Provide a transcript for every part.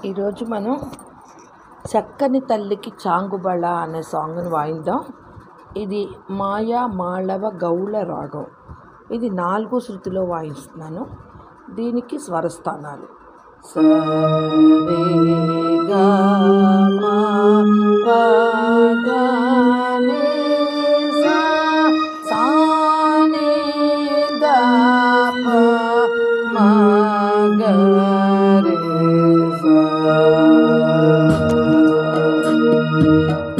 ఈరోజు మనం చక్కని తల్లికి చాంగుబళ అనే సాంగ్ను వాయిద్దాం. ఇది మాయా మాళవ గౌళ రాగం. ఇది 4 శృతిలో వాయిస్తున్నాను. దీనికి స్వరస్థానాలు స రే గ మ ప ద ని సా సా ని ద ప మ గ రే సా.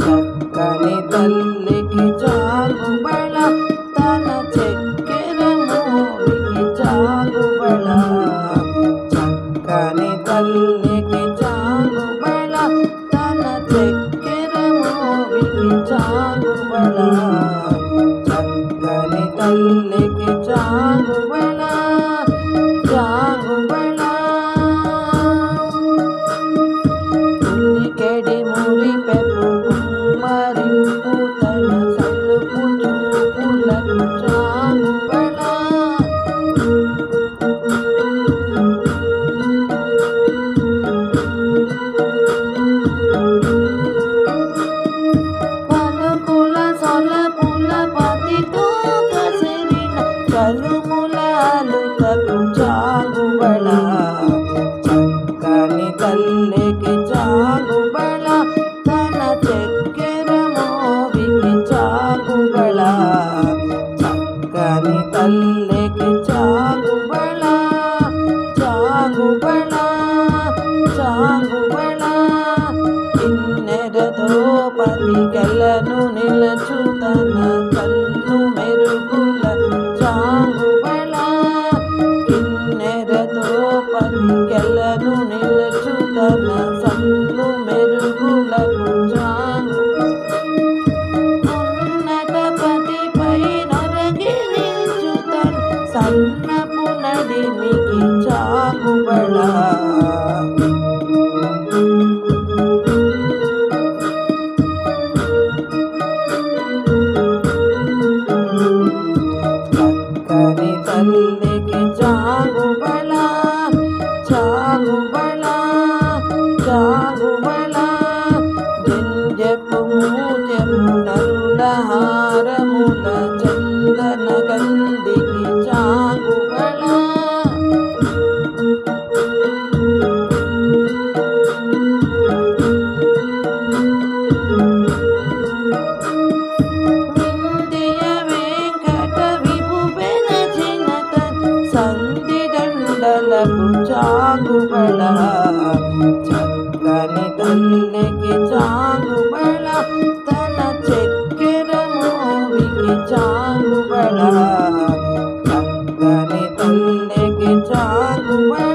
చక్కని తల్లికి చాంగుబళ తన చక్కెర మోవికి చాంగుబళ. చక్కని తల్లికి చాంగుబళ తన చక్కెర మోవికి చాంగుబళ. చక్కని తల్లికి చాంగుబళ చాంగుబళ. ఉల్లికెడి మురి పెప్పు కుమ్మరింపు తన సల్లుపు చూపులకు చాంగుబళ. పలుకుల సొలపుల పతితో కసిరిన కలుములాలుతకు చాంగుబళ. చక్కని తల్లికి చాంగుబళ తన చక్కెర మోవికి చాంగుబళ. చక్కని తల్లికి చాంగుబళ చాంగుబళ చాంగుబళ. కిన్నెరతో పతికెలను నిలచు తన కన్ను మెరుగుల చాంగుబళ. కిన్నెరతో పతికెలను నిలచు తన సన్ను మెరుగులకు చాంగుబళ. ఉన్నతపతిపై నొరగి నిల్చు తన సన్నపు నడిమికి చాంగుబళ. చక్కని తల్లికి చాంగుబళ చాంగుబళ చాంగుబళ. జంజపు మూజపు నరుల హారముల చందన గంధికి చాంగుబళ. వింధ్య వెంకట విభువెన చినత సంధి దండలకు చాంగుబళ. చక్కని తల్లికి చాంగుబళ తన చక్కెర మోవికి చాంగుబళ. చక్కని తల్లికి చాంగుబళ